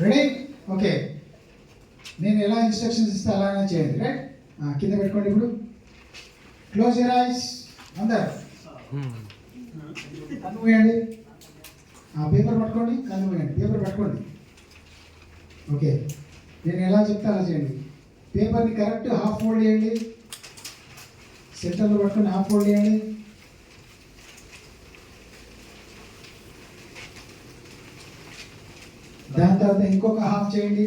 Ready? Okay, నేను ఎలా instructions ఇస్తే అలానే చేయండి. రైట్? కింద పెట్టుకోండి. ఇప్పుడు క్లోజ్ యువర్ ఐస్. అందరు కన్ను మూయండి. పేపర్ పట్టుకోండి, కన్ను మూయండి. పేపర్ పట్టుకోండి. ఓకే, నేను ఎలా చెప్తే అలా చేయండి. పేపర్ని కరెక్ట్ హాఫ్ ఫోల్డ్ చేయండి. సెంటర్లో పట్టుకొని హాఫ్ ఫోల్డ్ చేయండి. దాని తర్వాత ఇంకొక హాఫ్ చేయండి.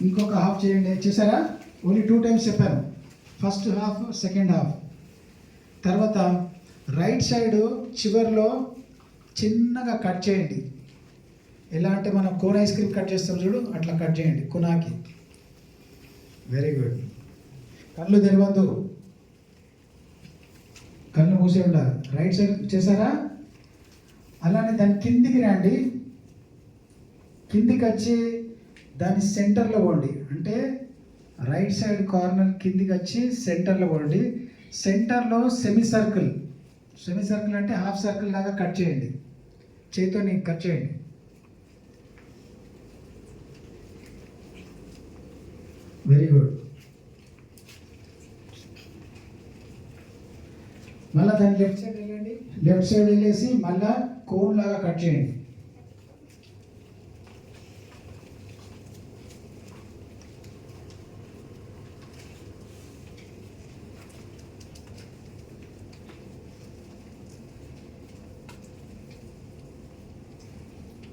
ఇంకొక హాఫ్ చేయండి. చేశారా? ఓన్లీ 2 టైమ్స్ చెప్పాను. First half, second half. తర్వాత రైట్ సైడ్ చివర్లో చిన్నగా కట్ చేయండి. ఎలా అంటే మనం కోన్ ఐస్ క్రీమ్ కట్ చేస్తాం చూడు, అట్లా కట్ చేయండి కునాకి. Very good. కళ్ళు తెరవద్దు, కళ్ళు మూసే ఉండాలి. రైట్ సైడ్ చేశారా? అలానే దాని కిందికి రండి. కిందికి వచ్చి దాని సెంటర్లో పోండి. అంటే రైట్ సైడ్ కార్నర్ కిందికి వచ్చి సెంటర్లో పోండి. సెంటర్లో సెమీ సర్కిల్. సెమీ సర్కిల్ అంటే హాఫ్ సర్కిల్ లాగా కట్ చేయండి. చేతితో కట్ చేయండి. Very good. మళ్ళీ దాని లెఫ్ట్ సైడ్ వెళ్ళండి. లెఫ్ట్ సైడ్ వెళ్ళేసి మళ్ళా కోన్ లాగా కట్ చేయండి.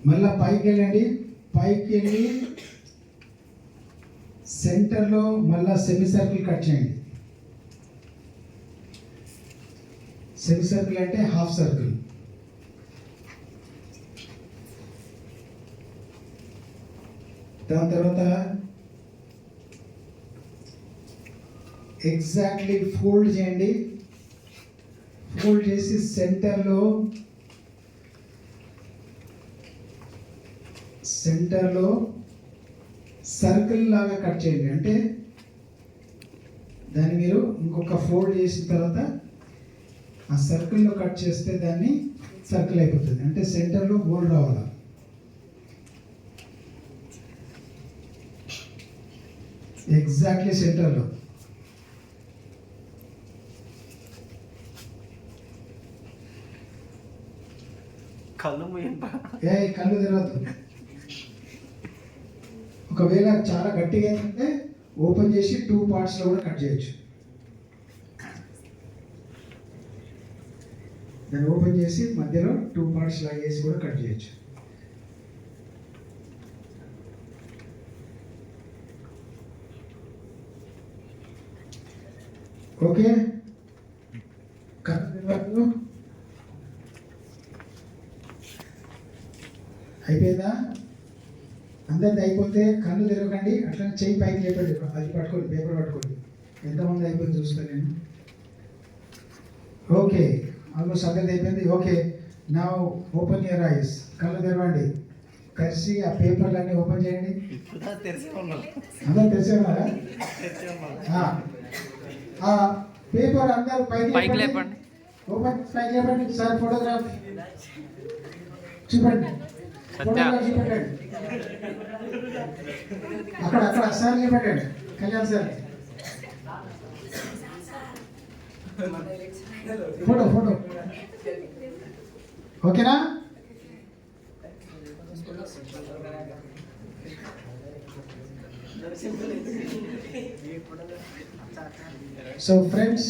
మళ్ళా పైకి వెళ్ళండి. పైకి వెళ్ళి సెంటర్లో మళ్ళా సెమీ సర్కిల్ కట్ చేయండి. సెమీ సర్కిల్ అంటే హాఫ్ సర్కిల్. దాని తర్వాత ఎగ్జాక్ట్లీ ఫోల్డ్ చేయండి. ఫోల్డ్ చేసి సెంటర్లో సర్కిల్ లాగా కట్ చేయండి. అంటే దాన్ని మీరు ఇంకొక ఫోల్డ్ చేసిన తర్వాత ఆ సర్కిల్లో కట్ చేస్తే దాన్ని సర్కిల్ అయిపోతుంది. అంటే సెంటర్లో హోల్ రావాలి. ఎగ్జాక్ట్లీ సెంటర్లో. కళ్ళు తెరవద్దు. ఒకవేళ చాలా గట్టిగా ఏంటంటే ఓపెన్ చేసి 2 పార్ట్స్లో కూడా కట్ చేయొచ్చు. దాన్ని ఓపెన్ చేసి మధ్యలో 2 పార్ట్స్ లాగా వేసి కూడా కట్ చేయొచ్చు. ఓకే, అయిపోయిందా? అందరిది అయిపోతే కళ్ళు తెరవకండి. అట్లనే చెయ్యి పైకి లేపండి. అది పట్టుకోండి, పేపర్ పట్టుకోండి. ఎంతమంది అయిపోయింది చూస్తాను నేను. ఓకే, ఆల్మోస్ట్ అందరిది అయిపోయింది. ఓకే, నా ఓపెన్ యువర్ ఐస్. కళ్ళు తెరవండి. కలిసి ఆ పేపర్లన్నీ ఓపెన్ చేయండి. అందరు తెరిచే ఉన్నారా? ఆ పేపర్ అందరు పైకి లేపండి. ఓపెన్ పైకి లేపండి. సార్ ఫోటోగ్రాఫ్ చూపండి. ఫోటోగ్రాఫ్ చూపెట్టండి. అక్కడ సార్ చూపెట్టండి. కళ్యాణ్ సార్ ఫోటో ఓకేనా? So friends,